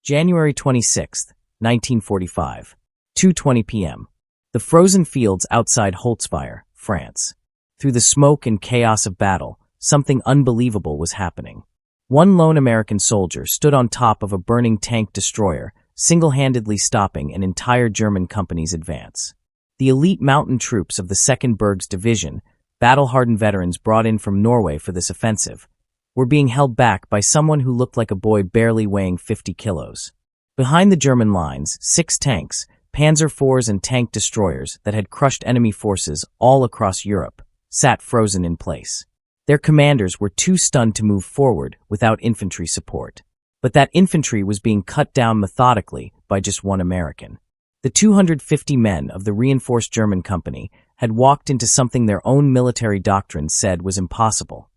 January 26, 1945, 2:20 p.m. The frozen fields outside Holtzweiler, France. Through the smoke and chaos of battle, something unbelievable was happening. One lone American soldier stood on top of a burning tank destroyer, single-handedly stopping an entire German company's advance. The elite mountain troops of the 2nd Berg's Division, battle-hardened veterans brought in from Norway for this offensive, were being held back by someone who looked like a boy barely weighing 50 kilos. Behind the German lines, 6 tanks, Panzer IVs and tank destroyers that had crushed enemy forces all across Europe, sat frozen in place. Their commanders were too stunned to move forward without infantry support. But that infantry was being cut down methodically by just one American. The 250 men of the reinforced German company had walked into something their own military doctrine said was impossible.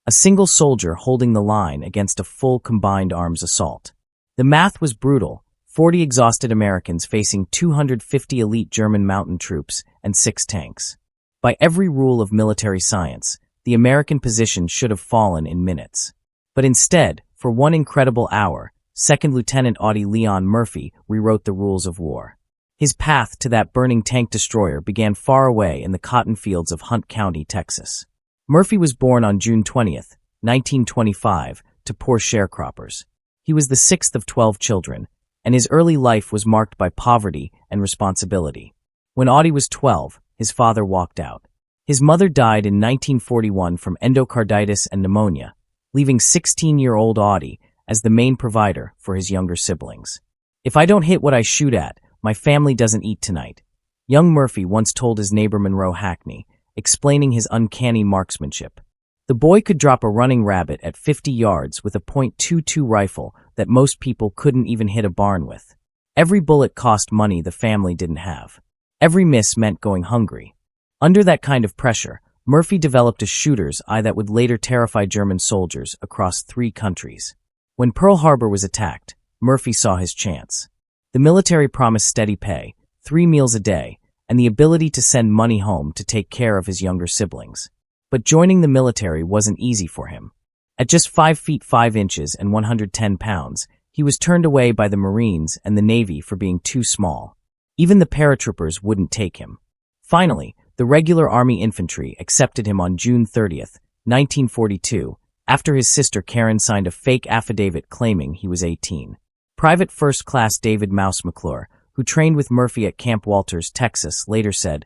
A single soldier holding the line against a full combined arms assault. The math was brutal, 40 exhausted Americans facing 250 elite German mountain troops and 6 tanks. By every rule of military science, the American position should have fallen in minutes. But instead, for one incredible hour, 2nd Lieutenant Audie Leon Murphy rewrote the rules of war. His path to that burning tank destroyer began far away in the cotton fields of Hunt County, Texas. Murphy was born on June 20, 1925, to poor sharecroppers. He was the 6th of 12 children, and his early life was marked by poverty and responsibility. When Audie was 12, his father walked out. His mother died in 1941 from endocarditis and pneumonia, leaving 16-year-old Audie as the main provider for his younger siblings. "If I don't hit what I shoot at, my family doesn't eat tonight," young Murphy once told his neighbor Monroe Hackney, explaining his uncanny marksmanship. The boy could drop a running rabbit at 50 yards with a .22 rifle that most people couldn't even hit a barn with. Every bullet cost money the family didn't have. Every miss meant going hungry. Under that kind of pressure, Murphy developed a shooter's eye that would later terrify German soldiers across 3 countries. When Pearl Harbor was attacked, Murphy saw his chance. The military promised steady pay, 3 meals a day, and the ability to send money home to take care of his younger siblings. But joining the military wasn't easy for him. At just 5 feet 5 inches and 110 pounds, he was turned away by the Marines and the Navy for being too small. Even the paratroopers wouldn't take him. Finally, the regular Army infantry accepted him on June 30, 1942, after his sister Karen signed a fake affidavit claiming he was 18. Private First Class David Mouse McClure, who trained with Murphy at Camp Walters, Texas, later said,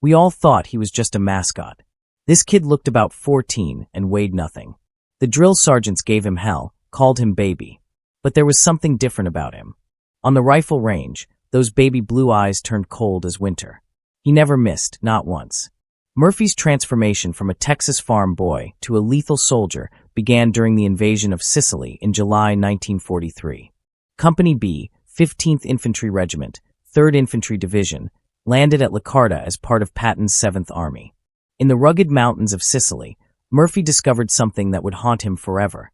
"We all thought he was just a mascot. This kid looked about 14 and weighed nothing. The drill sergeants gave him hell, called him baby. But there was something different about him. On the rifle range, those baby blue eyes turned cold as winter. He never missed, not once." Murphy's transformation from a Texas farm boy to a lethal soldier began during the invasion of Sicily in July 1943. Company B, 15th Infantry Regiment, 3rd Infantry Division, landed at Lacarta as part of Patton's 7th Army. In the rugged mountains of Sicily, Murphy discovered something that would haunt him forever.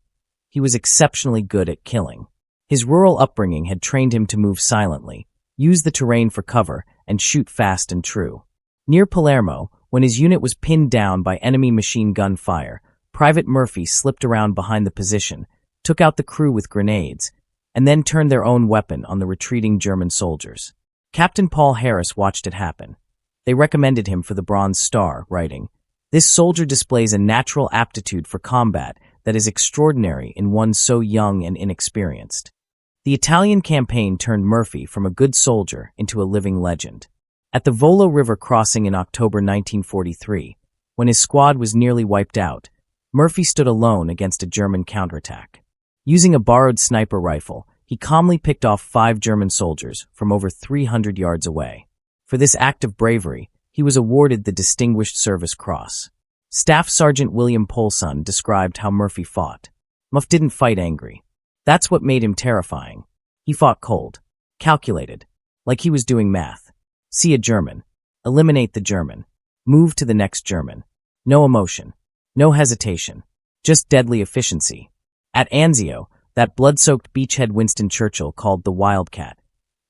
He was exceptionally good at killing. His rural upbringing had trained him to move silently, use the terrain for cover, and shoot fast and true. Near Palermo, when his unit was pinned down by enemy machine gun fire, Private Murphy slipped around behind the position, took out the crew with grenades, and then turned their own weapon on the retreating German soldiers. Captain Paul Harris watched it happen. They recommended him for the Bronze Star, writing, "This soldier displays a natural aptitude for combat that is extraordinary in one so young and inexperienced." The Italian campaign turned Murphy from a good soldier into a living legend. At the Volo River crossing in October 1943, when his squad was nearly wiped out, Murphy stood alone against a German counterattack. Using a borrowed sniper rifle, he calmly picked off 5 German soldiers from over 300 yards away. For this act of bravery, he was awarded the Distinguished Service Cross. Staff Sergeant William Polson described how Murphy fought. "Muff didn't fight angry. That's what made him terrifying. He fought cold, calculated, like he was doing math. See a German, eliminate the German, move to the next German. No emotion, no hesitation, just deadly efficiency." At Anzio, that blood-soaked beachhead Winston Churchill called the Wildcat,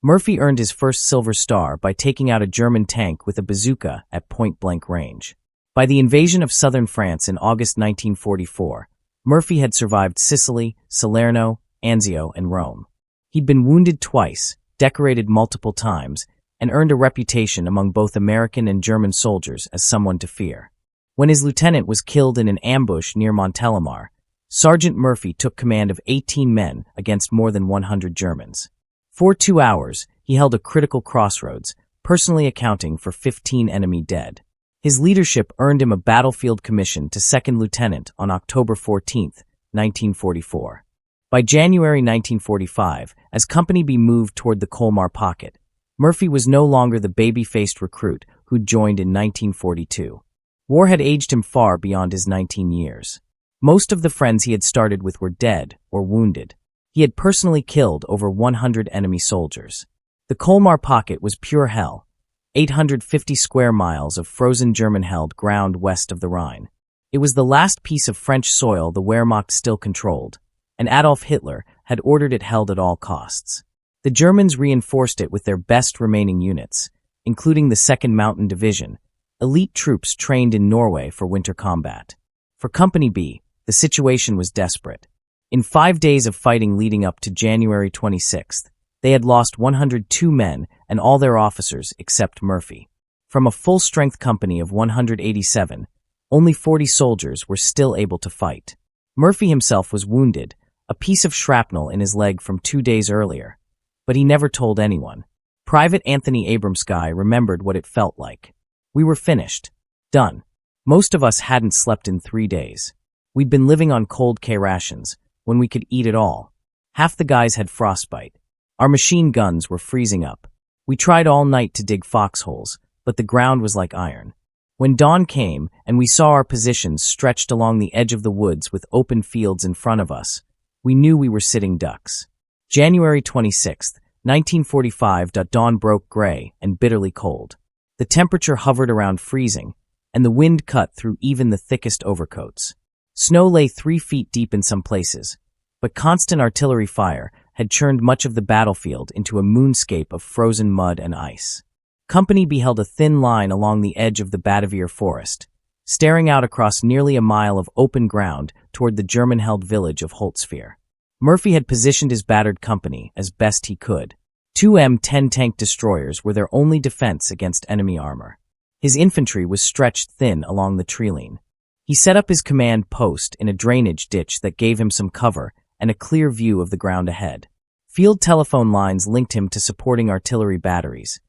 Murphy earned his first Silver Star by taking out a German tank with a bazooka at point-blank range. By the invasion of southern France in August 1944, Murphy had survived Sicily, Salerno, Anzio, and Rome. He'd been wounded twice, decorated multiple times, and earned a reputation among both American and German soldiers as someone to fear. When his lieutenant was killed in an ambush near Montelimar, Sergeant Murphy took command of 18 men against more than 100 Germans. For 2 hours, he held a critical crossroads, personally accounting for 15 enemy dead. His leadership earned him a battlefield commission to second lieutenant on October 14, 1944. By January 1945, as Company B moved toward the Colmar Pocket, Murphy was no longer the baby-faced recruit who'd joined in 1942. War had aged him far beyond his 19 years. Most of the friends he had started with were dead or wounded. He had personally killed over 100 enemy soldiers. The Colmar Pocket was pure hell, 850 square miles of frozen German-held ground west of the Rhine. It was the last piece of French soil the Wehrmacht still controlled, and Adolf Hitler had ordered it held at all costs. The Germans reinforced it with their best remaining units, including the 2nd Mountain Division, elite troops trained in Norway for winter combat. For Company B, the situation was desperate. In 5 days of fighting leading up to January 26th, they had lost 102 men and all their officers except Murphy. From a full-strength company of 187, only 40 soldiers were still able to fight. Murphy himself was wounded, a piece of shrapnel in his leg from 2 days earlier, but he never told anyone. Private Anthony Abramsky remembered what it felt like. We were finished. Done. Most of us hadn't slept in 3 days. We'd been living on cold K rations, when we could eat it all. Half the guys had frostbite. Our machine guns were freezing up. We tried all night to dig foxholes, but the ground was like iron. When dawn came and we saw our positions stretched along the edge of the woods with open fields in front of us, we knew we were sitting ducks. January 26, 1945. Dawn broke gray and bitterly cold. The temperature hovered around freezing, and the wind cut through even the thickest overcoats. Snow lay 3 feet deep in some places, but constant artillery fire had churned much of the battlefield into a moonscape of frozen mud and ice. Company B held a thin line along the edge of the Badavir forest, staring out across nearly a mile of open ground toward the German-held village of Holzfeuer. Murphy had positioned his battered company as best he could. 2 M10 tank destroyers were their only defense against enemy armor. His infantry was stretched thin along the treeline. He set up his command post in a drainage ditch that gave him some cover and a clear view of the ground ahead. Field telephone lines linked him to supporting artillery batteries,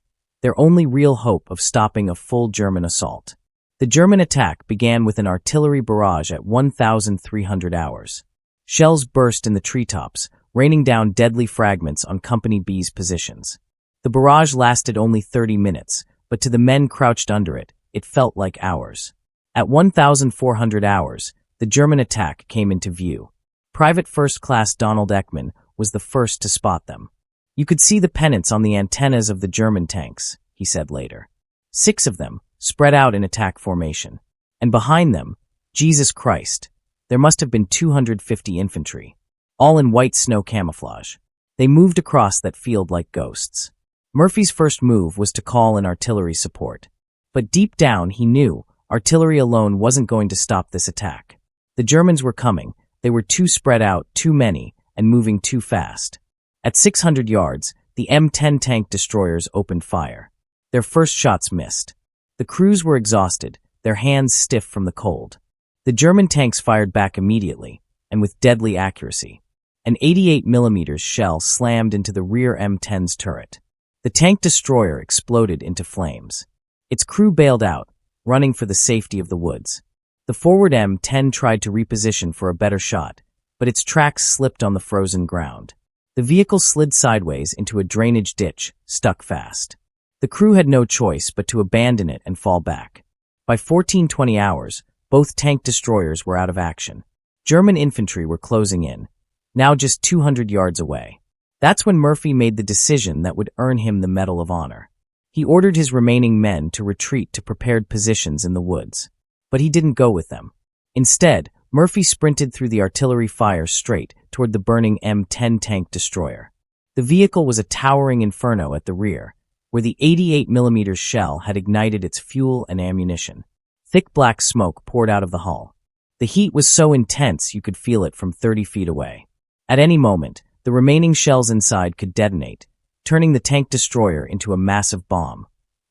their only real hope of stopping a full German assault. The German attack began with an artillery barrage at 1,300 hours. Shells burst in the treetops, raining down deadly fragments on Company B's positions. The barrage lasted only 30 minutes, but to the men crouched under it, it felt like hours. At 1,400 hours, the German attack came into view. Private First Class Donald Ekman was the first to spot them. "You could see the pennants on the antennas of the German tanks," he said later. 6 of them, spread out in attack formation. And behind them, Jesus Christ, there must have been 250 infantry, all in white snow camouflage. They moved across that field like ghosts. Murphy's first move was to call in artillery support. But deep down he knew artillery alone wasn't going to stop this attack. The Germans were coming. They were too spread out, too many, and moving too fast. At 600 yards, the M10 tank destroyers opened fire. Their first shots missed. The crews were exhausted, their hands stiff from the cold. The German tanks fired back immediately, and with deadly accuracy. An 88mm shell slammed into the rear M10's turret. The tank destroyer exploded into flames. Its crew bailed out, running for the safety of the woods. The forward M10 tried to reposition for a better shot, but its tracks slipped on the frozen ground. The vehicle slid sideways into a drainage ditch, stuck fast. The crew had no choice but to abandon it and fall back. By 1420 hours, both tank destroyers were out of action. German infantry were closing in, now just 200 yards away. That's when Murphy made the decision that would earn him the Medal of Honor. He ordered his remaining men to retreat to prepared positions in the woods. But he didn't go with them. Instead, Murphy sprinted through the artillery fire straight toward the burning M10 tank destroyer. The vehicle was a towering inferno at the rear, where the 88mm shell had ignited its fuel and ammunition. Thick black smoke poured out of the hull. The heat was so intense you could feel it from 30 feet away. At any moment, The remaining shells inside could detonate, turning the tank destroyer into a massive bomb.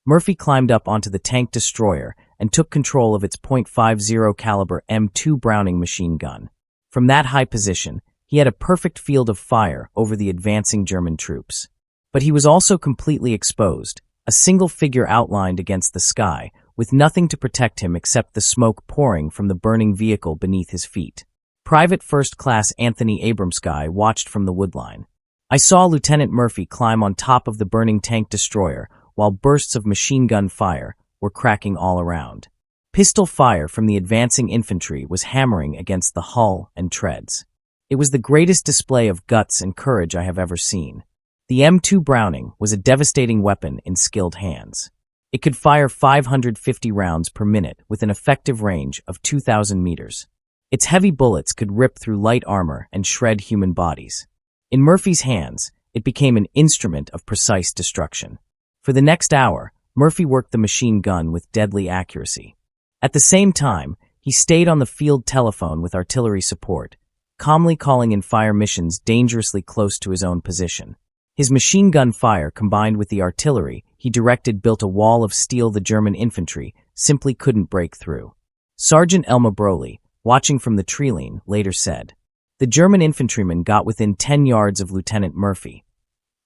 Murphy climbed up onto the tank destroyer and took control of its .50 caliber M2 Browning machine gun. From that high position, he had a perfect field of fire over the advancing German troops. But he was also completely exposed, a single figure outlined against the sky, with nothing to protect him except the smoke pouring from the burning vehicle beneath his feet. Private First Class Anthony Abramsky watched from the woodline. I saw Lieutenant Murphy climb on top of the burning tank destroyer while bursts of machine gun fire were cracking all around. Pistol fire from the advancing infantry was hammering against the hull and treads. It was the greatest display of guts and courage I have ever seen. The M2 Browning was a devastating weapon in skilled hands. It could fire 550 rounds per minute with an effective range of 2,000 meters. Its heavy bullets could rip through light armor and shred human bodies. In Murphy's hands, it became an instrument of precise destruction. For the next hour, Murphy worked the machine gun with deadly accuracy. At the same time, he stayed on the field telephone with artillery support, calmly calling in fire missions dangerously close to his own position. His machine gun fire combined with the artillery he directed built a wall of steel the German infantry simply couldn't break through. Sergeant Elma Broly, watching from the treeline, later said, "The German infantrymen got within 10 yards of Lieutenant Murphy,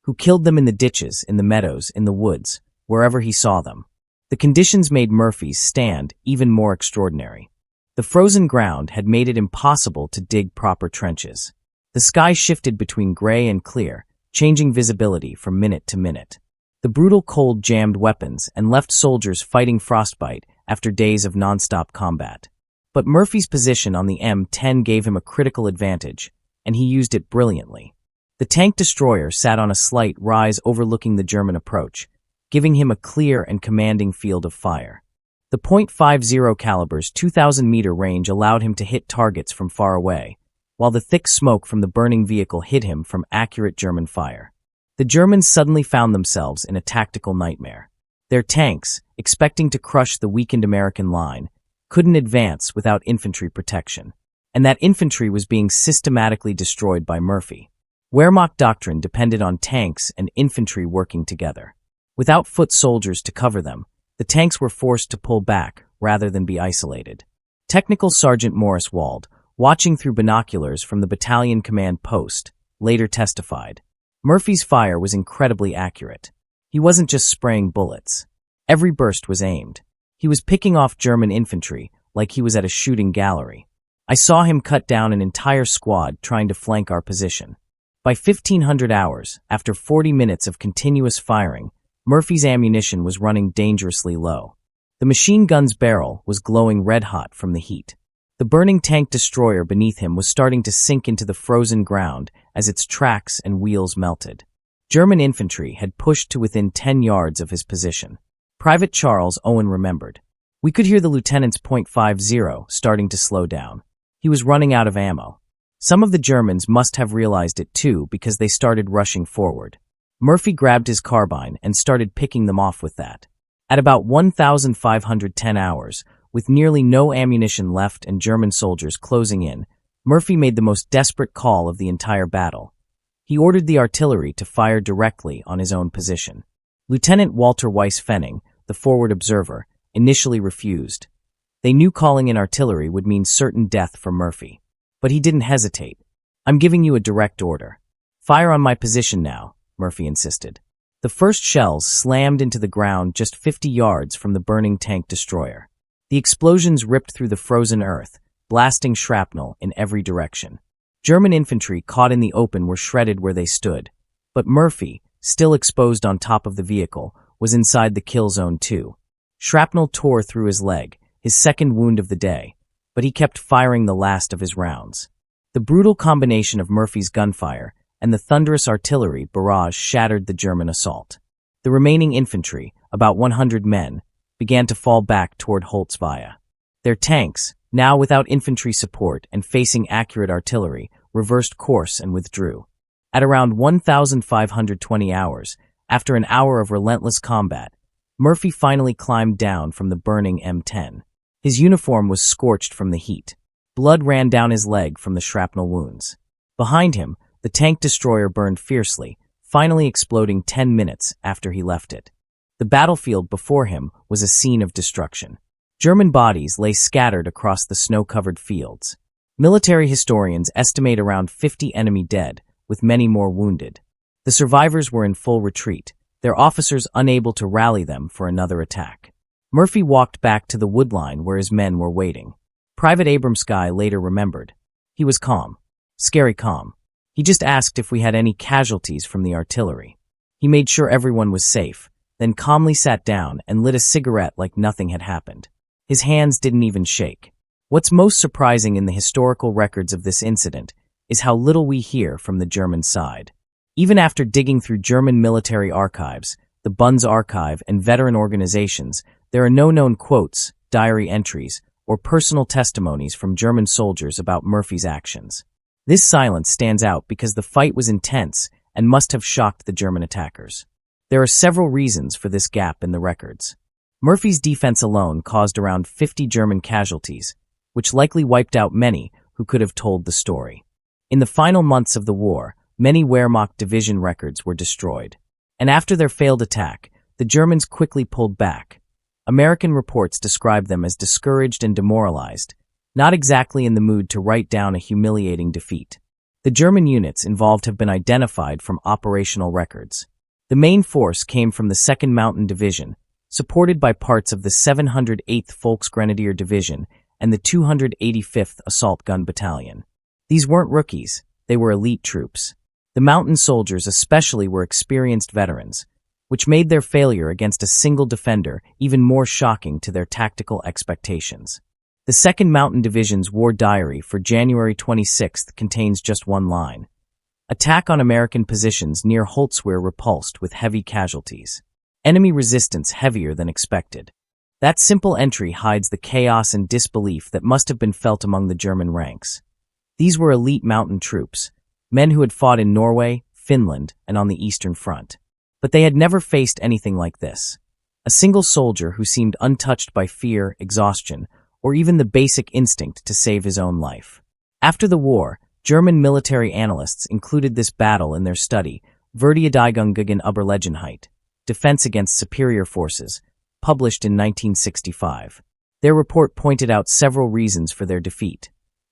who killed them in the ditches, in the meadows, in the woods, wherever he saw them." The conditions made Murphy's stand even more extraordinary. The frozen ground had made it impossible to dig proper trenches. The sky shifted between gray and clear, changing visibility from minute to minute. The brutal cold jammed weapons and left soldiers fighting frostbite after days of non-stop combat. But Murphy's position on the M10 gave him a critical advantage, and he used it brilliantly. The tank destroyer sat on a slight rise overlooking the German approach, giving him a clear and commanding field of fire. The .50 caliber's 2,000-meter range allowed him to hit targets from far away, while the thick smoke from the burning vehicle hid him from accurate German fire. The Germans suddenly found themselves in a tactical nightmare. Their tanks, expecting to crush the weakened American line, couldn't advance without infantry protection, and that infantry was being systematically destroyed by Murphy. Wehrmacht doctrine depended on tanks and infantry working together. Without foot soldiers to cover them, the tanks were forced to pull back rather than be isolated. Technical Sergeant Morris Wald, watching through binoculars from the battalion command post, later testified, "Murphy's fire was incredibly accurate. He wasn't just spraying bullets. Every burst was aimed. He was picking off German infantry like he was at a shooting gallery. I saw him cut down an entire squad trying to flank our position. By 1500 hours, after 40 minutes of continuous firing, Murphy's ammunition was running dangerously low. The machine gun's barrel was glowing red-hot from the heat. The burning tank destroyer beneath him was starting to sink into the frozen ground as its tracks and wheels melted. German infantry had pushed to within 10 yards of his position. Private Charles Owen remembered. We could hear the lieutenant's .50 starting to slow down. He was running out of ammo. Some of the Germans must have realized it too because they started rushing forward. Murphy grabbed his carbine and started picking them off with that. At about 1,510 hours, with nearly no ammunition left and German soldiers closing in, Murphy made the most desperate call of the entire battle. He ordered the artillery to fire directly on his own position. Lieutenant Walter Weiss-Fenning, the forward observer, initially refused. They knew calling in artillery would mean certain death for Murphy. But he didn't hesitate. "I'm giving you a direct order. Fire on my position now," Murphy insisted. The first shells slammed into the ground just 50 yards from the burning tank destroyer. The explosions ripped through the frozen earth, blasting shrapnel in every direction. German infantry caught in the open were shredded where they stood, but Murphy, still exposed on top of the vehicle, was inside the kill zone too. Shrapnel tore through his leg, his second wound of the day, but he kept firing the last of his rounds. The brutal combination of Murphy's gunfire and the thunderous artillery barrage shattered the German assault. The remaining infantry, about 100 men, began to fall back toward Holzweiler. Their tanks, now without infantry support and facing accurate artillery, reversed course and withdrew. At around 1,520 hours, after an hour of relentless combat, Murphy finally climbed down from the burning M10. His uniform was scorched from the heat. Blood ran down his leg from the shrapnel wounds. Behind him, The tank destroyer burned fiercely, finally exploding 10 minutes after he left it. The battlefield before him was a scene of destruction. German bodies lay scattered across the snow-covered fields. Military historians estimate around 50 enemy dead, with many more wounded. The survivors were in full retreat, their officers unable to rally them for another attack. Murphy walked back to the woodline where his men were waiting. Private Abramsky later remembered. He was calm. Scary calm. He just asked if we had any casualties from the artillery. He made sure everyone was safe, then calmly sat down and lit a cigarette like nothing had happened. His hands didn't even shake. What's most surprising in the historical records of this incident is how little we hear from the German side. Even after digging through German military archives, the Bundes Archive and veteran organizations, there are no known quotes, diary entries, or personal testimonies from German soldiers about Murphy's actions. This silence stands out because the fight was intense and must have shocked the German attackers. There are several reasons for this gap in the records. Murphy's defense alone caused around 50 German casualties, which likely wiped out many who could have told the story. In the final months of the war, many Wehrmacht division records were destroyed. And after their failed attack, the Germans quickly pulled back. American reports describe them as discouraged and demoralized, not exactly in the mood to write down a humiliating defeat. The German units involved have been identified from operational records. The main force came from the 2nd Mountain Division, supported by parts of the 708th Volksgrenadier Division and the 285th Assault Gun Battalion. These weren't rookies, they were elite troops. The mountain soldiers especially were experienced veterans, which made their failure against a single defender even more shocking to their tactical expectations. The 2nd Mountain Division's war diary for January 26th contains just one line. Attack on American positions near Holzwehr repulsed with heavy casualties. Enemy resistance heavier than expected. That simple entry hides the chaos and disbelief that must have been felt among the German ranks. These were elite mountain troops, men who had fought in Norway, Finland, and on the Eastern Front. But they had never faced anything like this. A single soldier who seemed untouched by fear, exhaustion, or even the basic instinct to save his own life. After the war, German military analysts included this battle in their study, Verteidigung gegen Überlegenheit, Defense Against Superior Forces, published in 1965. Their report pointed out several reasons for their defeat.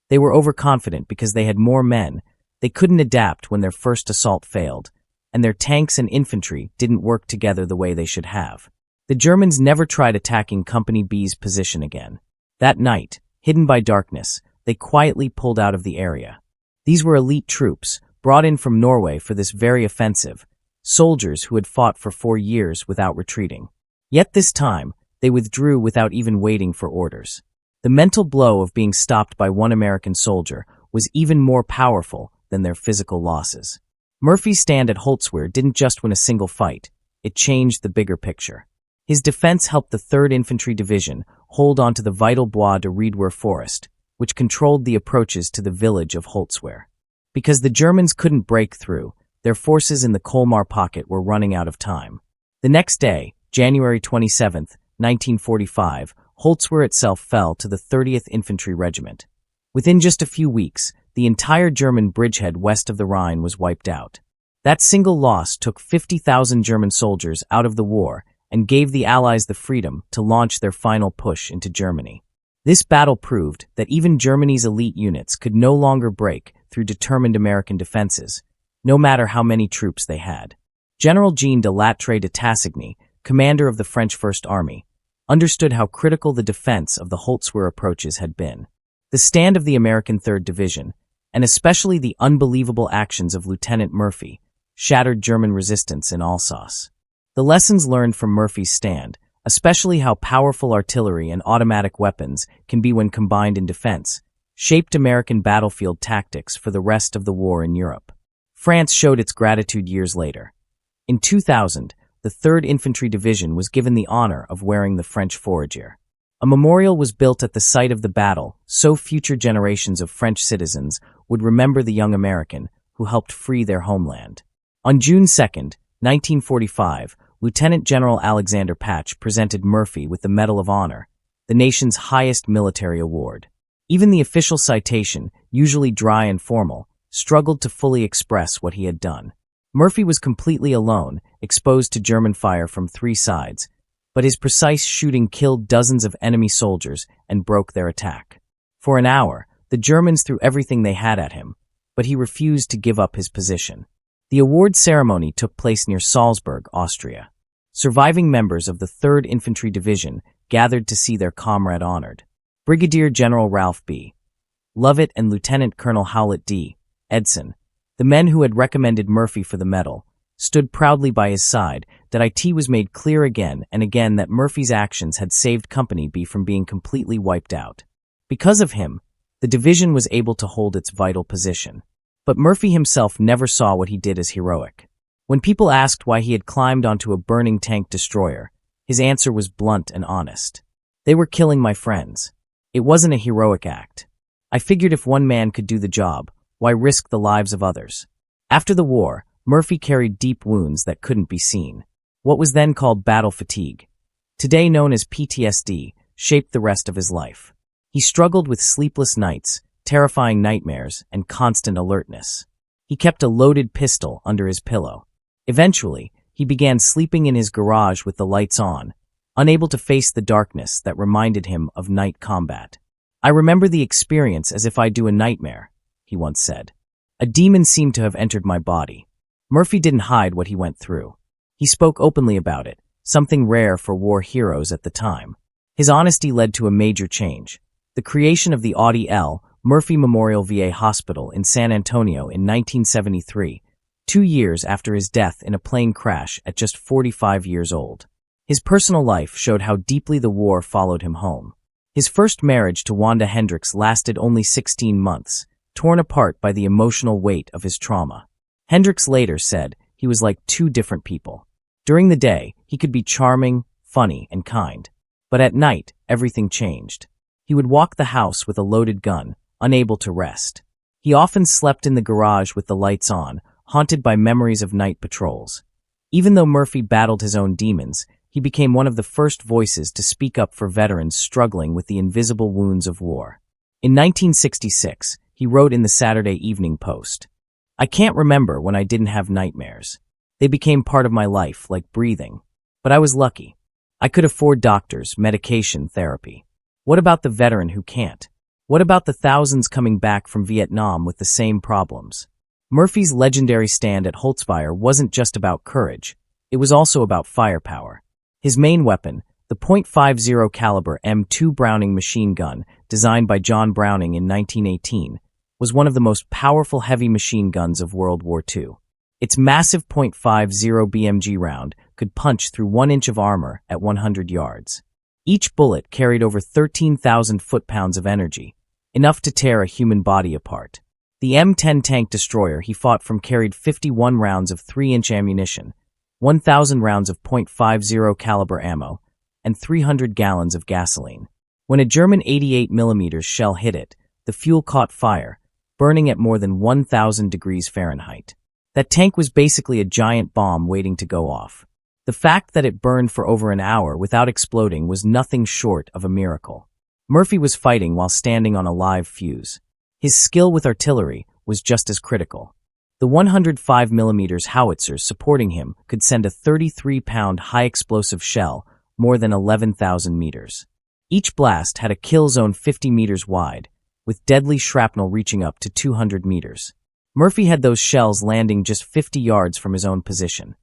They were overconfident because they had more men, they couldn't adapt when their first assault failed, and their tanks and infantry didn't work together the way they should have. The Germans never tried attacking Company B's position again. That night, hidden by darkness, they quietly pulled out of the area. These were elite troops, brought in from Norway for this very offensive, soldiers who had fought for 4 years without retreating. Yet this time, they withdrew without even waiting for orders. The mental blow of being stopped by one American soldier was even more powerful than their physical losses. Murphy's stand at Holzwehr didn't just win a single fight, it changed the bigger picture. His defense helped the 3rd Infantry Division hold on to the vital Bois de Riedwehr forest, which controlled the approaches to the village of Holzwehr. Because the Germans couldn't break through, their forces in the Colmar pocket were running out of time. The next day, January 27, 1945, Holzwehr itself fell to the 30th Infantry Regiment. Within just a few weeks, the entire German bridgehead west of the Rhine was wiped out. That single loss took 50,000 German soldiers out of the war and gave the Allies the freedom to launch their final push into Germany. This battle proved that even Germany's elite units could no longer break through determined American defenses, no matter how many troops they had. General Jean de Lattre de Tassigny, commander of the French First Army, understood how critical the defense of the Holzwehr approaches had been. The stand of the American 3rd Division, and especially the unbelievable actions of Lieutenant Murphy, shattered German resistance in Alsace. The lessons learned from Murphy's stand, especially how powerful artillery and automatic weapons can be when combined in defense, shaped American battlefield tactics for the rest of the war in Europe. France showed its gratitude years later. In 2000, the 3rd Infantry Division was given the honor of wearing the French fourragère. A memorial was built at the site of the battle so future generations of French citizens would remember the young American who helped free their homeland. On June 2, 1945, Lieutenant General Alexander Patch presented Murphy with the Medal of Honor, the nation's highest military award. Even the official citation, usually dry and formal, struggled to fully express what he had done. Murphy was completely alone, exposed to German fire from three sides, but his precise shooting killed dozens of enemy soldiers and broke their attack. For an hour, the Germans threw everything they had at him, but he refused to give up his position. The award ceremony took place near Salzburg, Austria. Surviving members of the 3rd Infantry Division gathered to see their comrade honored. Brigadier General Ralph B. Lovett and Lieutenant Colonel Howlett D. Edson, the men who had recommended Murphy for the medal, stood proudly by his side. That it was made clear again and again that Murphy's actions had saved Company B from being completely wiped out. Because of him, the division was able to hold its vital position. But Murphy himself never saw what he did as heroic. When people asked why he had climbed onto a burning tank destroyer, his answer was blunt and honest. They were killing my friends. It wasn't a heroic act. I figured if one man could do the job, why risk the lives of others? After the war, Murphy carried deep wounds that couldn't be seen. What was then called battle fatigue, today known as PTSD, shaped the rest of his life. He struggled with sleepless nights, terrifying nightmares, and constant alertness. He kept a loaded pistol under his pillow. Eventually, he began sleeping in his garage with the lights on, unable to face the darkness that reminded him of night combat. "I remember the experience as if I do a nightmare," he once said. "A demon seemed to have entered my body." Murphy didn't hide what he went through. He spoke openly about it, something rare for war heroes at the time. His honesty led to a major change: the creation of the Audi L. Murphy Memorial VA Hospital in San Antonio in 1973, 2 years after his death in a plane crash at just 45 years old. His personal life showed how deeply the war followed him home. His first marriage to Wanda Hendricks lasted only 16 months, torn apart by the emotional weight of his trauma. Hendricks later said he was like two different people. During the day, he could be charming, funny, and kind. But at night, everything changed. He would walk the house with a loaded gun, unable to rest. He often slept in the garage with the lights on, haunted by memories of night patrols. Even though Murphy battled his own demons, he became one of the first voices to speak up for veterans struggling with the invisible wounds of war. In 1966, he wrote in the Saturday Evening Post, "I can't remember when I didn't have nightmares. They became part of my life, like breathing. But I was lucky. I could afford doctors, medication, therapy. What about the veteran who can't? What about the thousands coming back from Vietnam with the same problems?" Murphy's legendary stand at Holzfeuer wasn't just about courage. It was also about firepower. His main weapon, the .50 caliber M2 Browning machine gun, designed by John Browning in 1918, was one of the most powerful heavy machine guns of World War II. Its massive .50 BMG round could punch through 1 inch of armor at 100 yards. Each bullet carried over 13,000 foot-pounds of energy, enough to tear a human body apart. The M10 tank destroyer he fought from carried 51 rounds of 3-inch ammunition, 1,000 rounds of .50 caliber ammo, and 300 gallons of gasoline. When a German 88mm shell hit it, the fuel caught fire, burning at more than 1,000 degrees Fahrenheit. That tank was basically a giant bomb waiting to go off. The fact that it burned for over an hour without exploding was nothing short of a miracle. Murphy was fighting while standing on a live fuse. His skill with artillery was just as critical. The 105mm howitzers supporting him could send a 33-pound high-explosive shell more than 11,000 meters. Each blast had a kill zone 50 meters wide, with deadly shrapnel reaching up to 200 meters. Murphy had those shells landing just 50 yards from his own position.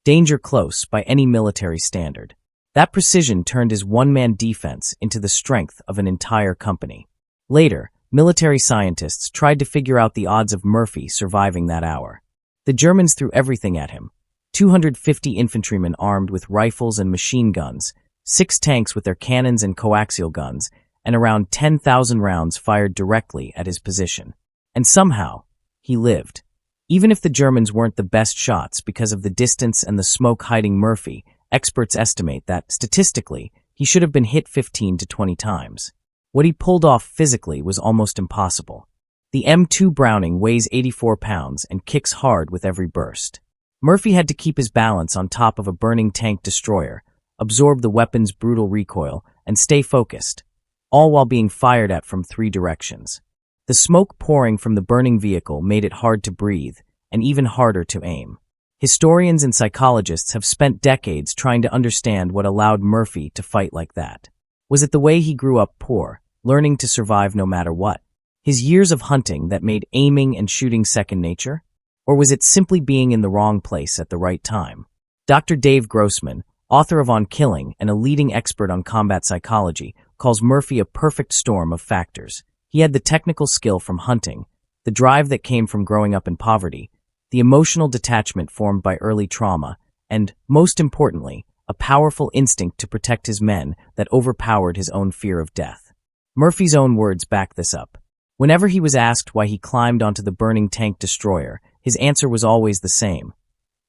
Danger close by any military standard. That precision turned his one-man defense into the strength of an entire company. Later, military scientists tried to figure out the odds of Murphy surviving that hour. The Germans threw everything at him: 250 infantrymen armed with rifles and machine guns, 6 tanks with their cannons and coaxial guns, and around 10,000 rounds fired directly at his position. And somehow, he lived. Even if the Germans weren't the best shots because of the distance and the smoke hiding Murphy, experts estimate that, statistically, he should have been hit 15 to 20 times. What he pulled off physically was almost impossible. The M2 Browning weighs 84 pounds and kicks hard with every burst. Murphy had to keep his balance on top of a burning tank destroyer, absorb the weapon's brutal recoil, and stay focused, all while being fired at from 3 directions. The smoke pouring from the burning vehicle made it hard to breathe and even harder to aim. Historians and psychologists have spent decades trying to understand what allowed Murphy to fight like that. Was it the way he grew up poor, learning to survive no matter what? His years of hunting that made aiming and shooting second nature? Or was it simply being in the wrong place at the right time? Dr. Dave Grossman, author of On Killing and a leading expert on combat psychology, calls Murphy a perfect storm of factors. He had the technical skill from hunting, the drive that came from growing up in poverty, the emotional detachment formed by early trauma, and, most importantly, a powerful instinct to protect his men that overpowered his own fear of death. Murphy's own words back this up. Whenever he was asked why he climbed onto the burning tank destroyer, his answer was always the same.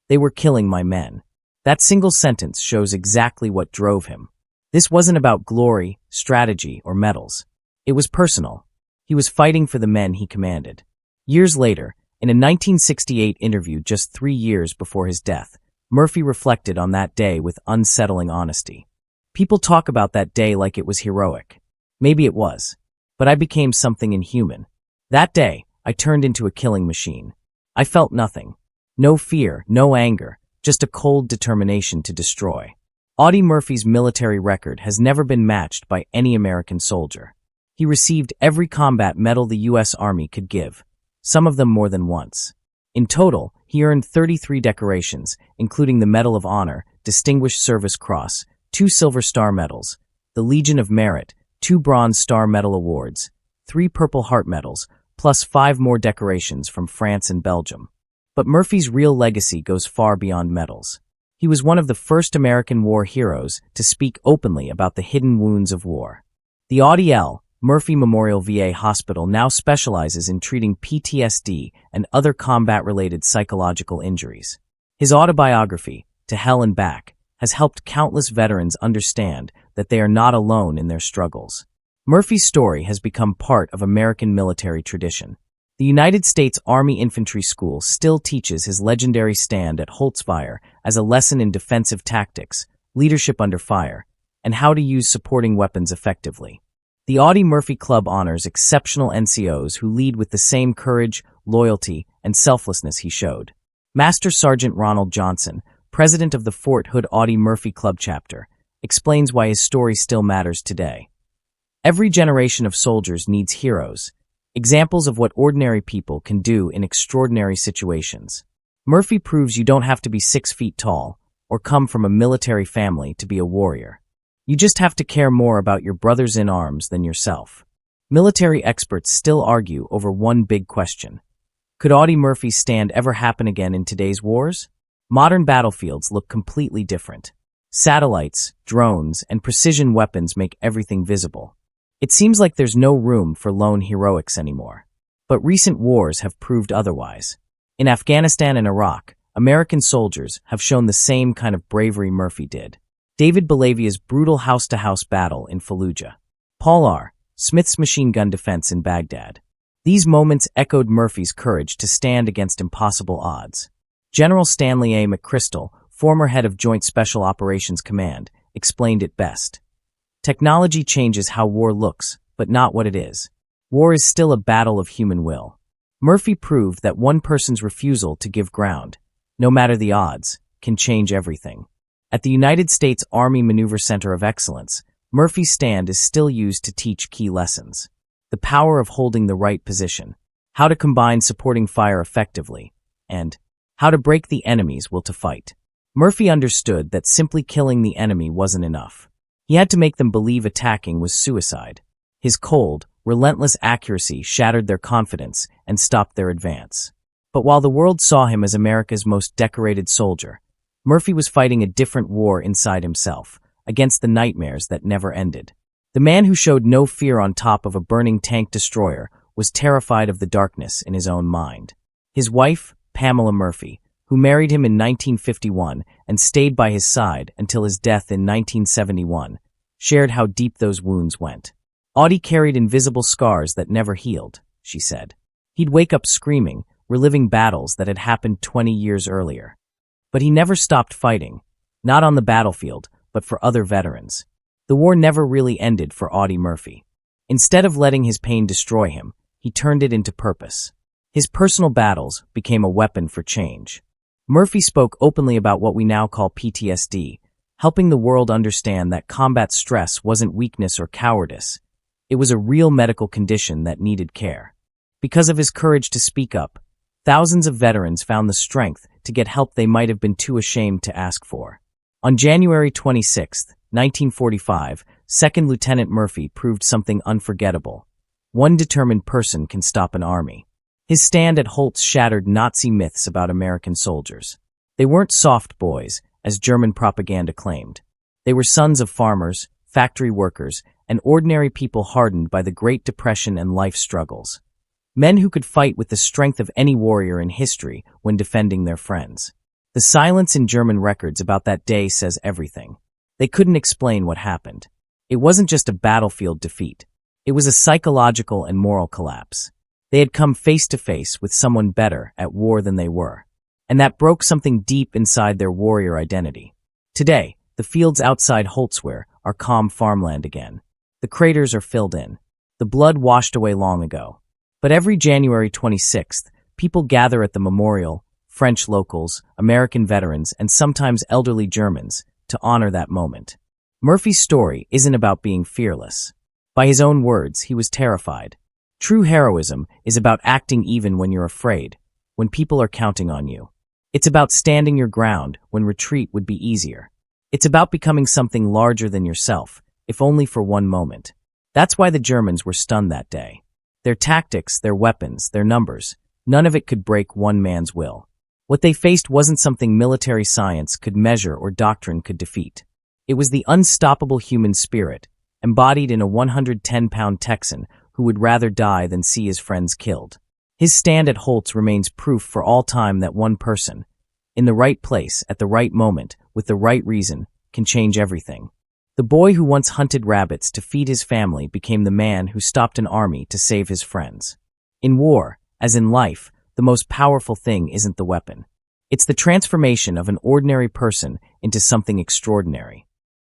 They were killing my men. That single sentence shows exactly what drove him. This wasn't about glory, strategy, or medals. It was personal. He was fighting for the men he commanded. Years later, in a 1968 interview just 3 years before his death, Murphy reflected on that day with unsettling honesty. People talk about that day like it was heroic. Maybe it was. But I became something inhuman. That day, I turned into a killing machine. I felt nothing. No fear, no anger, just a cold determination to destroy. Audie Murphy's military record has never been matched by any American soldier. He received every combat medal the U.S. Army could give, some of them more than once. In total, he earned 33 decorations, including the Medal of Honor, Distinguished Service Cross, 2 Silver Star Medals, the Legion of Merit, 2 Bronze Star Medal awards, 3 Purple Heart medals, plus 5 more decorations from France and Belgium. But Murphy's real legacy goes far beyond medals. He was one of the first American war heroes to speak openly about the hidden wounds of war. The Audie L. Murphy Memorial VA Hospital now specializes in treating PTSD and other combat-related psychological injuries. His autobiography, To Hell and Back, has helped countless veterans understand that they are not alone in their struggles. Murphy's story has become part of American military tradition. The United States Army Infantry School still teaches his legendary stand at Holtzfire as a lesson in defensive tactics, leadership under fire, and how to use supporting weapons effectively. The Audie Murphy Club honors exceptional NCOs who lead with the same courage, loyalty, and selflessness he showed. Master Sergeant Ronald Johnson, president of the Fort Hood Audie Murphy Club chapter, explains why his story still matters today. Every generation of soldiers needs heroes, examples of what ordinary people can do in extraordinary situations. Murphy proves you don't have to be 6 feet tall or come from a military family to be a warrior. You just have to care more about your brothers in arms than yourself. Military experts still argue over one big question. Could Audie Murphy's stand ever happen again in today's wars? Modern battlefields look completely different. Satellites, drones, and precision weapons make everything visible. It seems like there's no room for lone heroics anymore. But recent wars have proved otherwise. In Afghanistan and Iraq, American soldiers have shown the same kind of bravery Murphy did. David Balavia's brutal house-to-house battle in Fallujah. Paul R. Smith's machine gun defense in Baghdad. These moments echoed Murphy's courage to stand against impossible odds. General Stanley A. McChrystal, former head of Joint Special Operations Command, explained it best. Technology changes how war looks, but not what it is. War is still a battle of human will. Murphy proved that one person's refusal to give ground, no matter the odds, can change everything. At the United States Army Maneuver Center of Excellence, Murphy's stand is still used to teach key lessons. The power of holding the right position, how to combine supporting fire effectively, and how to break the enemy's will to fight. Murphy understood that simply killing the enemy wasn't enough. He had to make them believe attacking was suicide. His cold, relentless accuracy shattered their confidence and stopped their advance. But while the world saw him as America's most decorated soldier, Murphy was fighting a different war inside himself, against the nightmares that never ended. The man who showed no fear on top of a burning tank destroyer was terrified of the darkness in his own mind. His wife, Pamela Murphy, who married him in 1951 and stayed by his side until his death in 1971, shared how deep those wounds went. Audie carried invisible scars that never healed, she said. He'd wake up screaming, reliving battles that had happened 20 years earlier. But he never stopped fighting, not on the battlefield, but for other veterans. The war never really ended for Audie Murphy. Instead of letting his pain destroy him, he turned it into purpose. His personal battles became a weapon for change. Murphy spoke openly about what we now call PTSD, helping the world understand that combat stress wasn't weakness or cowardice. It was a real medical condition that needed care. Because of his courage to speak up, thousands of veterans found the strength to get help they might have been too ashamed to ask for. On January 26, 1945, Second Lieutenant Murphy proved something unforgettable. One determined person can stop an army. His stand at Holtz shattered Nazi myths about American soldiers. They weren't soft boys, as German propaganda claimed. They were sons of farmers, factory workers, and ordinary people hardened by the Great Depression and life struggles. Men who could fight with the strength of any warrior in history when defending their friends. The silence in German records about that day says everything. They couldn't explain what happened. It wasn't just a battlefield defeat. It was a psychological and moral collapse. They had come face to face with someone better at war than they were. And that broke something deep inside their warrior identity. Today, the fields outside Holtzweiler are calm farmland again. The craters are filled in. The blood washed away long ago. But every January 26th, people gather at the memorial, French locals, American veterans, and sometimes elderly Germans, to honor that moment. Murphy's story isn't about being fearless. By his own words, he was terrified. True heroism is about acting even when you're afraid, when people are counting on you. It's about standing your ground when retreat would be easier. It's about becoming something larger than yourself, if only for one moment. That's why the Germans were stunned that day. Their tactics, their weapons, their numbers, none of it could break one man's will. What they faced wasn't something military science could measure or doctrine could defeat. It was the unstoppable human spirit, embodied in a 110-pound Texan who would rather die than see his friends killed. His stand at Holtz remains proof for all time that one person, in the right place at the right moment, with the right reason, can change everything. The boy who once hunted rabbits to feed his family became the man who stopped an army to save his friends. In war, as in life, the most powerful thing isn't the weapon. It's the transformation of an ordinary person into something extraordinary.